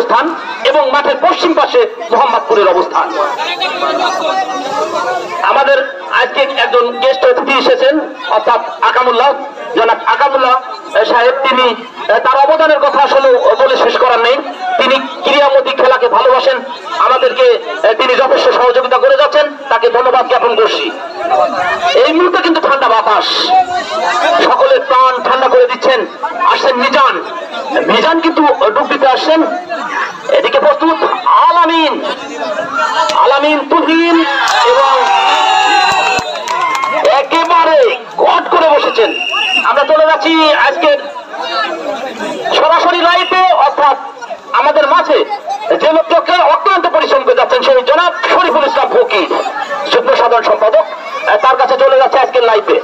অবস্থান এবং মাঠের পশ্চিম পাশে মোহাম্মদপুরের অবস্থান। আমাদের আজকে একজন গেস্ট অতিথি এসেছেন, অর্থাৎ আকামুল্লাহ, জনাব আকামুল্লাহ সাহেব। তিনি তার অবদানের কথা আসলে বলে শেষ করার নেই। তিনি ক্রীড়ামোদী খেলাকে ভালোবাসেন, আমাদেরকে তিনি যথেষ্ট সহযোগিতা করে যাচ্ছেন, তাকে ধন্যবাদ জ্ঞাপন করছি। এই মুহূর্তে কিন্তু ঠান্ডা বাতাস, সকলের প্রাণ ঠান্ডা করে দিচ্ছেন। আসছেন মিজান, মিজান কিন্তু ডুব দিতে আসছেন। এদিকে প্রস্তুত আলামিন, আলামিন তুহিন এবং একেবারে কট করে বসেছেন। আমরা চলে যাচ্ছি আজকের সরাসরি লাইভে, অর্থাৎ আমাদের মাঝে যে লোককে অত্যন্ত পরিশ্রম করে যাচ্ছেন সেই জনাব শরীফুল ইসলাম ফকির, যুগ্ম সাধারণ সম্পাদক, তার কাছে চলে যাচ্ছে আজকের লাইভে।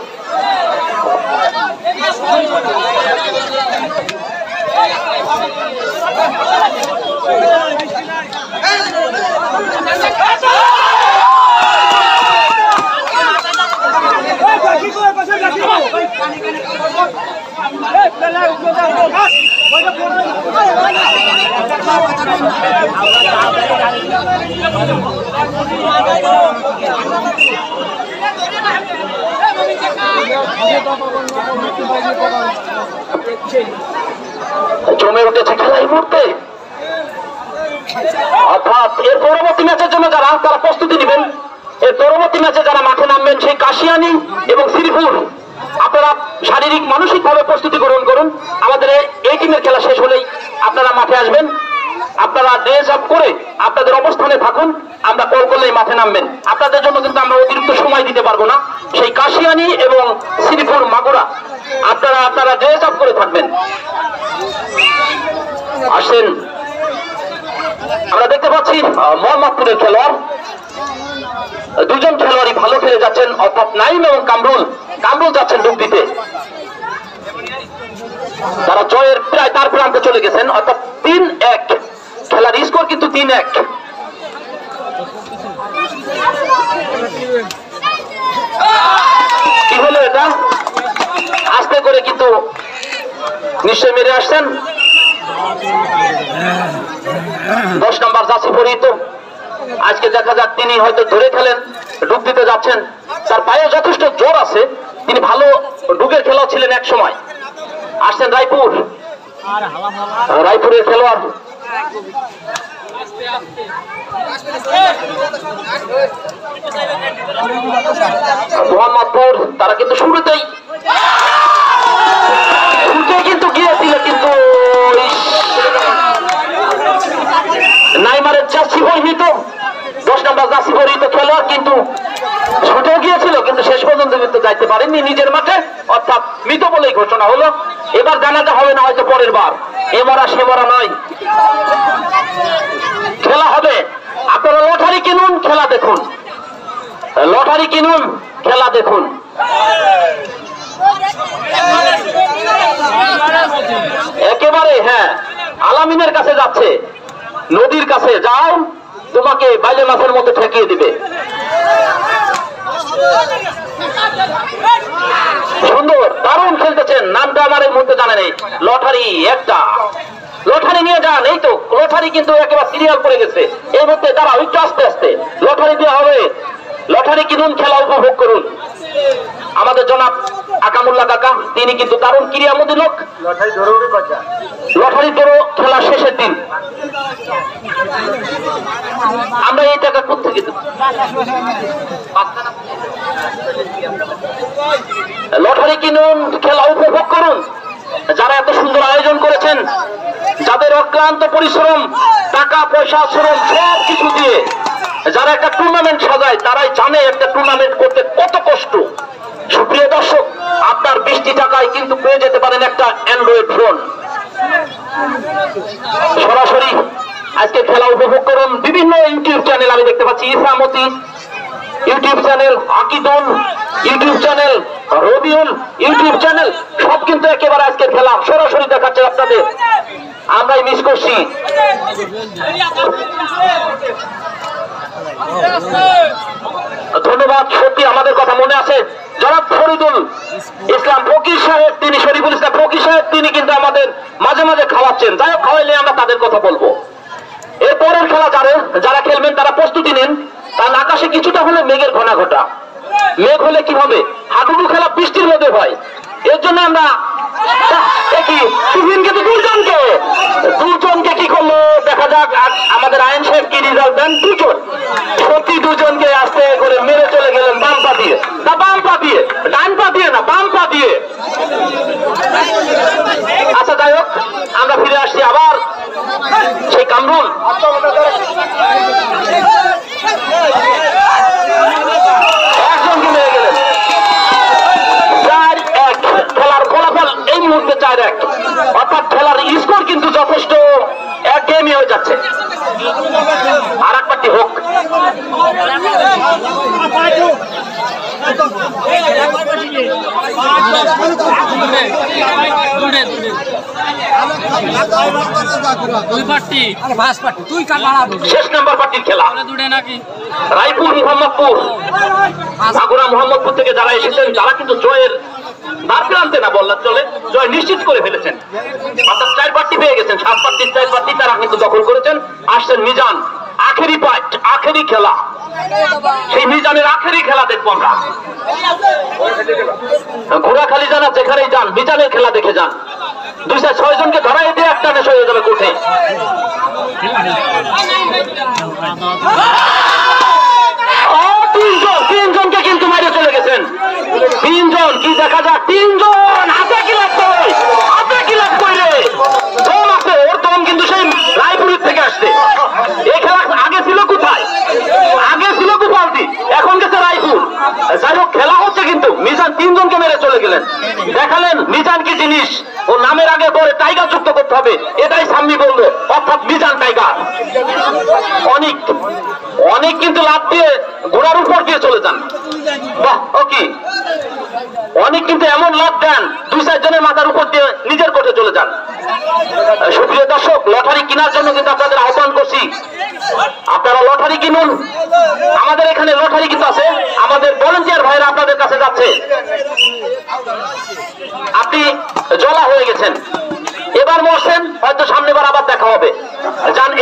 জমে উঠেছে খেলা এই মুহূর্তে, অর্থাৎ এর পরবর্তী ম্যাচের জন্য যারা তারা প্রস্তুতি নেবেন। এর পরবর্তী ম্যাচে যারা মাঠে নামবেন সেই কাশিয়ানী এবং শ্রীপুর, আপনারা শারীরিক মানসিক ভাবে প্রস্তুতি গ্রহণ করুন। আমাদের এই টিমের খেলা শেষ হলেই আপনারা মাঠে আসবেন। আপনারা ড্রেস আপ করে আপনাদের অবস্থানে থাকুন, আমরা কল করলেই মাঠে নামবেন। আপনাদের জন্য কিন্তু আমরা অতিরিক্ত সময় দিতে পারবো না। সেই কাশিয়ানী এবং শ্রীপুর মাগুরা আপনারা ড্রেস আপ করে থাকবেন। আসেন, আমরা দেখতে পাচ্ছি মোহাম্মদপুরের খেলোয়াড়, দুজন খেলোয়াড়ই ভালো খেলে যাচ্ছেন, অর্থাৎ নাইম এবং কামরুল। কামরুল যাচ্ছেন ডুব দিতে, তারা জয়ের প্রায় তার প্রান্তে চলে গেছেন, অর্থাৎ 3-1 খেলার স্কোর কিন্তু 3-1। কি হলো এটা? আস্তে করে কিন্তু নিশ্চয় মেরে আসছেন 10 নম্বর জাসি পরিহিত। আজকে দেখা যাক তিনি হয়তো ধরে খেলেন, ডুব দিতে যাচ্ছেন। তার পায়ে যথেষ্ট জোর আছে, তিনি ভালো ডুবের খেলা ছিলেন এক সময়। আসছেন রায়পুর, রায়পুরের খেলোয়াড় মোহাম্মদপুর। তারা কিন্তু শুরুতেই কিন্তু গিয়েছিল, কিন্তু নাইমারের জার্সি পরিহিত 10 নম্বর জার্সি পরিহিত খেলোয়াড় কিন্তু ছুটেও গিয়েছিল, কিন্তু শেষ পর্যন্ত কিন্তু যাইতে পারেননি নিজের মাঠে, অর্থাৎ মৃত বলেই ঘোষণা হলো। এবার জানাতে হবে না হয়তো পরের বার, এবার আর সেবারা নয়, খেলা হবে। আপনারা লটারি কিনুন, খেলা দেখুন, লটারি কিনুন, খেলা দেখুন। একেবারে হ্যাঁ, আলামিনের কাছে যাচ্ছে, নদীর কাছে যাও, তোমাকে বাইলে মাছের মতো ঠেকিয়ে দিবে। সুন্দর, দারুণ খেলতেছেন। নামটা আমার এই মুহূর্তে জানে নেই। লটারি একটা, লটারি নিয়ে যান। এই তো লটারি কিন্তু একেবারে সিরিয়াল পড়ে গেছে এই মুহূর্তে। দাঁড়াও একটু আস্তে আস্তে, লটারি দেওয়া হবে। লটারি কিনুন, খেলা উপভোগ করুন। আমাদের জনাব আকামুল্লাহ কাকা, তিনি কিন্তু দারুণ ক্রীড়ামোদী লোক। লটারি ধরো খেলা শেষের দিন। আমরা এই টাকা কোথেকে দেব? লটারি কিনুন, খেলা উপভোগ করুন। যারা এত সুন্দর আয়োজন করেছেন, যাদের অক্লান্ত পরিশ্রম, টাকা পয়সা শ্রম সব কিছু দিয়ে যারা একটা টুর্নামেন্ট সাজায়, তারাই জানে একটা টুর্নামেন্ট করতে কত কষ্ট। সুপ্রিয় দর্শক, আপনার 20 টাকায় কিন্তু পেয়ে যেতে পারেন একটা অ্যান্ড্রয়েড ফোন। সরাসরি আজকে খেলা উপভোগ করুন। বিভিন্ন ইউটিউব চ্যানেল আমি দেখতে পাচ্ছি, Ichamati YouTube channel, Akidul YouTube channel, Rabiul YouTube channel, সব কিন্তু একেবারে আজকের খেলা সরাসরি দেখাচ্ছে আপনাদের। আমরাই মিস করছি। ধন্যবাদ, সত্যি আমাদের কথা মনে আছে। জনাব ফরিদুল ইসলাম ফকির সাহেব, তিনি শরীফুল ইসলাম ফকির সাহেব, তিনি কিন্তু আমাদের মাঝে মাঝে খাওয়াচ্ছেন। যাই হোক, খাওয়াইলে আমরা তাদের কথা বলবো। যারা খেলবেন তারা প্রস্তুতি নেন, কারণ আকাশে কিছুটা হলে মেঘের ঘনা ঘটা। মেঘ হলে কি হবে, হাডুডু খেলা বৃষ্টির মধ্যে হয়। এর জন্য আমরা দেখি কিন্তু দুজনকে কি করলো দেখা যাক। আমাদের আইন সাহেব কি রেজাল্ট দেন, দুজন সত্যি দুজনকে আস্তে করে মেরে চলে গেলেন বাম পা দিয়ে, না বাম পা দিয়ে, ডান পা দিয়ে না বাম পা দিয়ে। আচ্ছা যাই হোক, আমরা ফিরে আসছি আবার সেই কামরুল। একজনকে মেরে গেলেন। 4-1 খেলার ফলাফল এই মুহূর্তে 4-1, অর্থাৎ খেলার স্কোর কিন্তু যথেষ্ট এক গেমই হয়ে যাচ্ছে। আর এক পার্টি হোক। শেষ নাম্বার পার্টির খেলা রায়পুর মোহাম্মদপুর, মাগুরা মোহাম্মদপুর থেকে যারা এসেছেন তারা কিন্তু জয়ের দ্বার প্রান্তে না বললে চলে, জয় নিশ্চিত করে ফেলেছেন। অর্থাৎ 4 প্রার্থী পেয়ে গেছেন, 7 প্রার্থীর 4 প্রার্থী তারা কিন্তু দখল করেছেন। আসছেন মিজান, আখেরি পার্ট, আখেরি খেলা। সেই মিজানের আখেরি খেলা দেখবো আমরা। ঘোড়াখালি জানা যেখানেই যান মিজানের খেলা দেখে যান। 2-6 জনকে ধরাই দিয়ে একটা নেশ হয়ে যাবে কোঠে। তিনজনকে কিন্তু মাইরে চলে গেছেন। 3 জন, কি দেখা যাক 3 জন হাতে কি লাগবে, হাতে কি লাগবে রে, দম আছে ওর, দম কিন্তু সেই রায়পুরের থেকে আসছে। এই খেলা আগে ছিল কোথায়, আগে ছিল গোপালদি, এখন গেছে রায়পুর। যাই হোক খেলা হচ্ছে কিন্তু মিজান 3 জনকে মেরে চলে গেলেন। দেখালেন মিজান কি জিনিস, ও নামের আগে পরে টাইগার যুক্ত করতে হবে, এটাই সাম্মি বললো, অর্থাৎ মিজান টাইগার। অনেক অনেক কিন্তু লাভ দিয়ে ঘোড়ার উপর দিয়ে চলে যান। বাহ, ওকে, অনেক কিন্তু এমন লাভ দেন 2-4 জনের মাথার উপর দিয়ে নিজের কোঠে চলে যান। সুপ্রিয় দর্শক, লটারি কেনার জন্য কিন্তু আপনাদের আহ্বান করছি, আপনারা লটারি কিনুন। আমাদের এখানে লটারি কিন্তু আছে, আমাদের ভলান্টিয়ার ভাইরা আপনাদের কাছে যাচ্ছে। আপনি জলা হয়ে গেছেন, এবার মরছেন, হয়তো সামনেবার আবার দেখা হবে।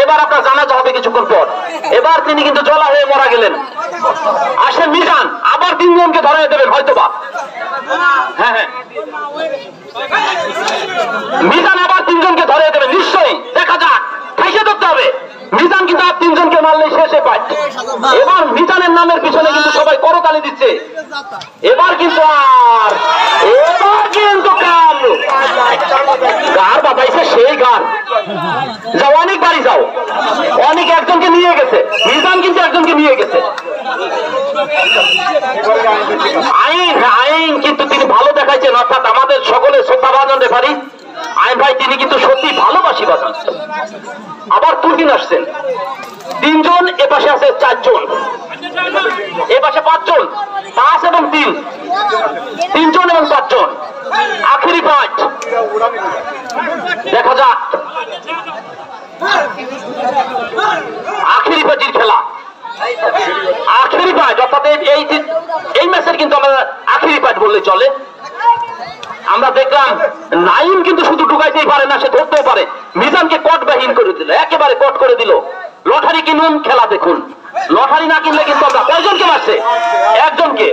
এবার আপনার জানাজা হবে কিছুক্ষণ পর। এবার তিনি কিন্তু জলা হয়ে মারা গেলেন। আসেন মিজান, আবার 3 জনকে ধরাই দেবেন হয়তোবা। হ্যাঁ হ্যাঁ, মিজান আবার 3 জনকে ধরে দেবেন নিশ্চয়ই, দেখা যাক, খাইসে ধরতে হবে। মিজান কিন্তু আর 3 জনকে মারলে শেষে পায়। এবার মিজানের নামের পিছনে কিন্তু সবাই করতালি দিচ্ছে। এবার কিন্তু গার বাবাইছে সেই গার। যাও অনেক বাড়ি যাও, অনেক একজনকে নিয়ে গেছে, মিজান কিন্তু একজনকে নিয়ে গেছে। আইন কিন্তু তিনি ভালো দেখাইছেন, অর্থাৎ আমাদের সকলের শ্রদ্ধাভাজন রেফারি আইন ভাই, তিনি কিন্তু সত্যি ভালোবাসি বাজান। আবার তুর্কিন আসছেন 3 জন, এ পাশে আছে 4 জন, এ পাশে 5 জন, 5 এবং 3, 3 জন এবং 5 জন। আখেরি পাঁচ, দেখা যাক আখেরি পাঁচির খেলা। আখেরি পাঁচ অর্থাৎ এই ম্যাচের কিন্তু আমরা আখেরি পাঁচ বললে চলে। আমরা দেখলাম নাইম কিন্তু শুধু ঢুকাইতেই পারে না, সে ধরতেও পারে। মিজানকে কটবাহীন করে দিল, একেবারে কট করে দিল। লটারি কিনুন, খেলা দেখুন। লটারি না কিনলে কিন্তু আমরা কয়জনকে মারছে, একজনকে।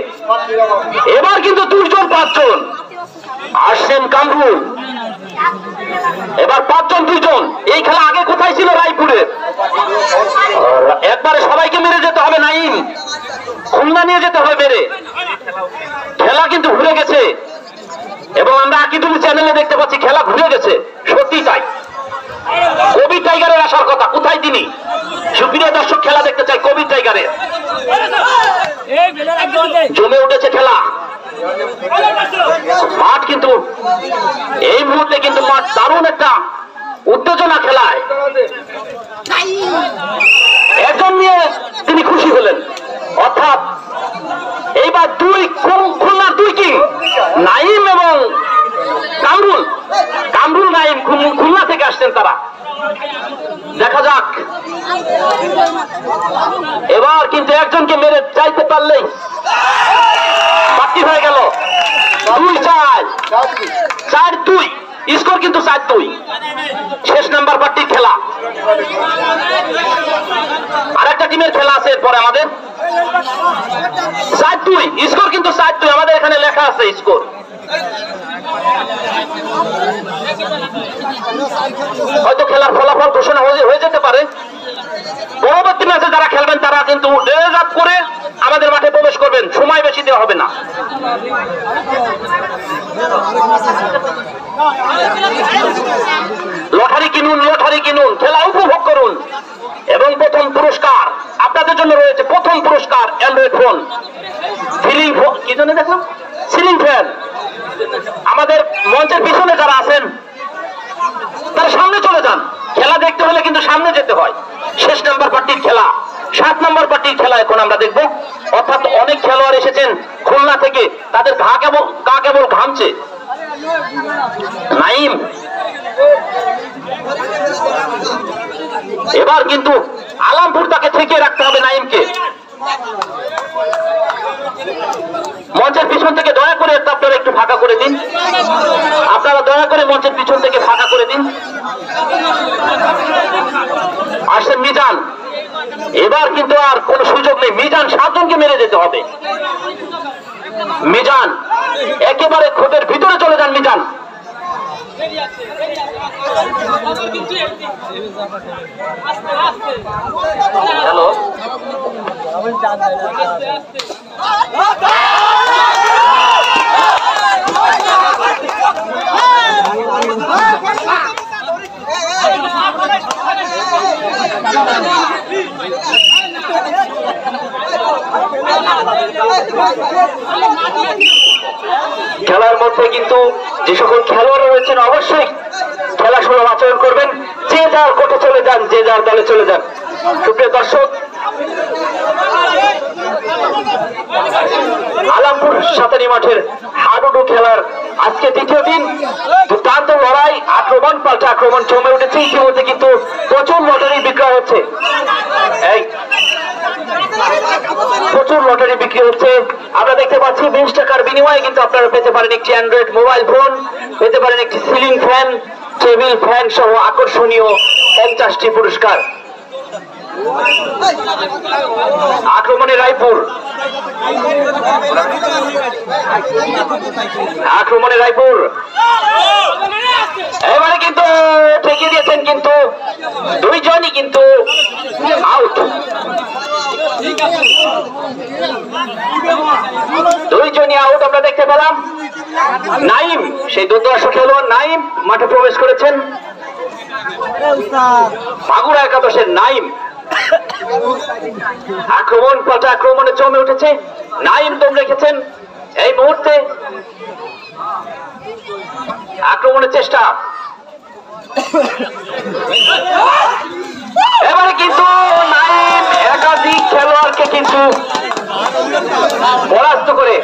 এবার কিন্তু 2 জন 5 জন আসছেন কামরুল, এবার 5 জন 2 জন। এই খেলা আগে কোথায় ছিল, রায়পুরে। একবারে সবাইকে মেরে যেতে হবে, নাইম খুলনা নিয়ে যেতে হবে মেরে। খেলা কিন্তু ঘুরে গেছে এবং আমরা আকিদুল চ্যানেলে দেখতে পাচ্ছি খেলা ঘুরে গেছে, সত্যি তাই। কবি টাইগারের আসার কথা, কোথায় তিনি? সুপ্রিয় দর্শক, খেলা দেখতে চাই কবি টাইগারের। জমে উঠেছে খেলা, মাঠ কিন্তু এই মুহূর্তে কিন্তু মাঠ দারুণ একটা উত্তেজনা খেলায়। একজন নিয়ে তিনি খুশি হলেন, অর্থাৎ এইবার 2 খুলনার 2 কিং নাইম এবং কামরুল। কামরুল নাইম খুলনা থেকে আসছেন তারা। দেখা যাক, এবার কিন্তু একজনকে মেরে চাইতে পারলেই বাকি হয়ে গেল। 2-4, 4-2 স্কোর কিন্তু 4-2। শেষ নাম্বার পার্টির খেলা। টিমের খেলা আছে এরপরে আমাদের 4-2 স্কোর, কিন্তু 4-2 আমাদের এখানে লেখা আছে স্কোর। হয়তো খেলার ফলাফল ঘোষণা হয়ে যেতে পারে। পরবর্তী ম্যাচে যারা খেলবেন তারা কিন্তু ড্রেস আপ করে আমাদের মাঠে প্রবেশ করবেন, সময় বেশি দেওয়া হবে না। লটারি কিনুন, লটারি কিনুন, খেলা উপভোগ করুন। এবং প্রথম পুরস্কার আপনাদের জন্য রয়েছে, প্রথম পুরস্কার অ্যান্ড্রয়েড ফোন, সিলিং ফোন, কি জন্য দেখলাম সিলিং ফ্যান। আমাদের মঞ্চের পিছনে যারা আছেন তারা সামনে চলে যান, খেলা দেখতে হলে কিন্তু সামনে যেতে হয়। শেষ নাম্বার পার্টির খেলা, 7 নম্বর পার্টির খেলা এখন আমরা দেখব। অর্থাৎ অনেক খেলোয়াড় এসেছেন খুলনা থেকে, তাদের গা কেবল ঘামছে। নাইম এবার কিন্তু আলামপুর তাকে থেকে রাখতে হবে নাইমকে। মঞ্চের পিছন থেকে দয়া করে আপনারা একটু ফাঁকা করে দিন, আপনারা দয়া করে মঞ্চের পিছন থেকে ফাঁকা করে দিন। আসেন মিজান, এবার কিন্তু আর কোনো সুযোগ নেই, মিজান 7 জনকে মেরে যেতে হবে। মিজান একেবারে খোপের ভিতরে চলে যান মিজান। হ্যালো, খেলার মধ্যে কিন্তু যে সকল খেলোয়াড় রয়েছেন অবশ্যই খেলা সুলভ আচরণ করবেন, যে যার কোর্টে চলে যান, যে যার দলে চলে যান। সুপ্রিয় দর্শক, আলামপুর সাতারি মাঠের হাডুডু খেলার আজকে দ্বিতীয় দিন, দুর্দান্ত লড়াই, আক্রমণ পাল্টা আক্রমণ জমে উঠেছে। ইতিমধ্যে কিন্তু প্রচুর লটারি বিক্রয় হচ্ছে, প্রচুর লটারি বিক্রি হচ্ছে। আমরা দেখতে পাচ্ছি 20 টাকার বিনিময়ে কিন্তু আপনারা পেতে পারেন একটি অ্যান্ড্রয়েড মোবাইল ফোন, পেতে পারেন একটি সিলিং ফ্যান, টেবিল ফ্যান সহ আকর্ষণীয় 50টি পুরস্কার। আক্রমণে রায়পুর, আক্রমণে রায়পুর এবারে কিন্তু ঠেকিয়ে দিয়েছেন, কিন্তু 2 জনই কিন্তু আউট। 2 জনই আউট আমরা দেখতে পেলাম। নাইম, সেই দুর্ধর্ষ খেলোয়াড় নাইম মাঠে প্রবেশ করেছেন, মাগুরা একাদশের নাইম। আক্রমণ পাল্টা আক্রমণে জমে উঠেছে, নাইম দম রেখেছেন। এই মুহূর্তে আক্রমণের চেষ্টা, এবারে কিন্তু নাইম একাধিক খেলোয়াড়কে কিন্তু পরাস্ত করে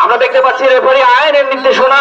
আমরা দেখতে পাচ্ছি রেফারি আইনের নির্দেশনা।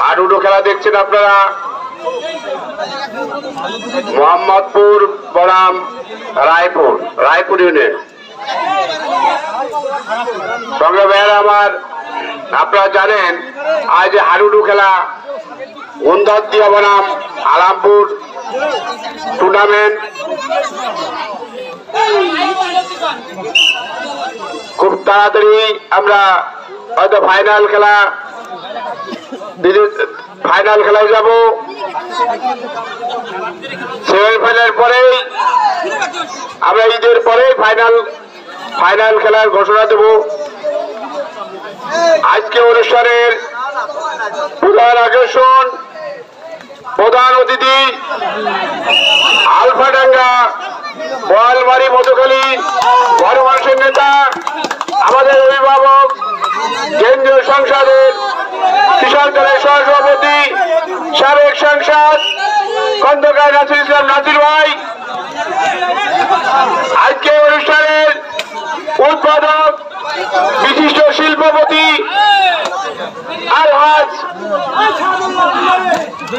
হাডুডু খেলা দেখছেন আপনারা, মোহাম্মদপুর বনাম রায়পুর, রায়পুর ইউনিয়ন। সংগ্রামের আমার আপনারা জানেন আজ হাডুডু খেলা উন্দদিয়া বনাম আলামপুর টুর্নামেন্ট খুব তাড়াতাড়ি আমরা হয়তো ফাইনাল খেলায় যাব। সেমিফাইনাল পরেই আমরা ঈদের পরেই ফাইনাল ফাইনাল খেলার ঘোষণা দেব। আজকে অনুষ্ঠানের প্রধান আকর্ষণ, প্রধান অতিথি আলফাডাঙ্গা বোয়ালমারি মধুখালী গণমানুষের নেতা, আমাদের অভিভাবক, কেন্দ্রীয় সংসদের কৃষক দলের সহসভাপতি, সাবেক সাংসদ খন্দকার নাসির ইসলাম নাসির ভাই, আজকে অনুষ্ঠানের উদ্বোধক বিশিষ্ট শিল্পপতি আলহাজ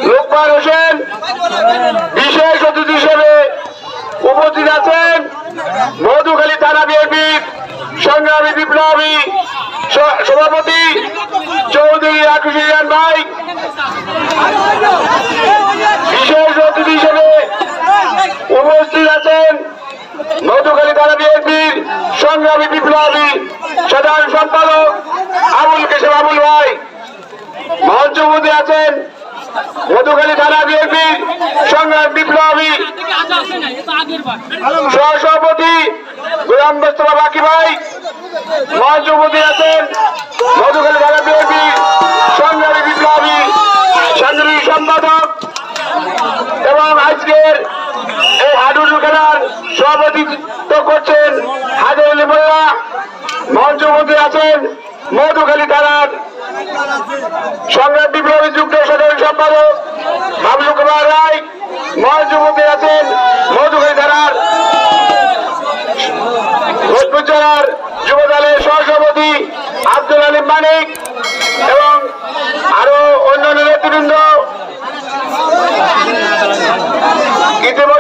লোকমান হোসেন, বিশেষ অতিথি হিসেবে উপস্থিত আছেন মধুখালী থানা বিএনপির সংগ্রামী বিপ্লবী সভাপতি চৌধুরী আকুশিয়ান ভাই, বিশেষ অতিথি হিসেবে উপস্থিত আছেন মধুখালী থানা বিএনপির সংগ্রামী বিপ্লবী সাধারণ সম্পাদক আবুল কেশব আবুল ভাই, মঞ্চ মধ্যে আছেন মধুখালী থানা বিএনপির সংগ্রামী বিপ্লবী সহসভাপতি গোলাম মোস্তফা বাকি ভাই, মঞ্চ মধ্যে আছেন মধুখালী থানা বিএনপির সংগ্রামী বিপ্লবী সাংগঠনিক সম্পাদক এবং আজকের এই হাডুডু খেলার সভাপতিত্ব করছেন হাজার আলী মোল্লা, মঞ্চ মধ্যে আছেন মধুখালী থানার সংগ্রাম বিপ্লবী যুক্ত সাধারণ সম্পাদক বাবলু কুমার রায়, মঞ্চ মধ্যে আছেন মধুখালী থানার ভোজপুর জেলার যুব দলের সহসভাপতি আব্দুল আলিম মানিক এবং আরো অন্যান্য নেতৃবৃন্দ। ইতিমধ্যে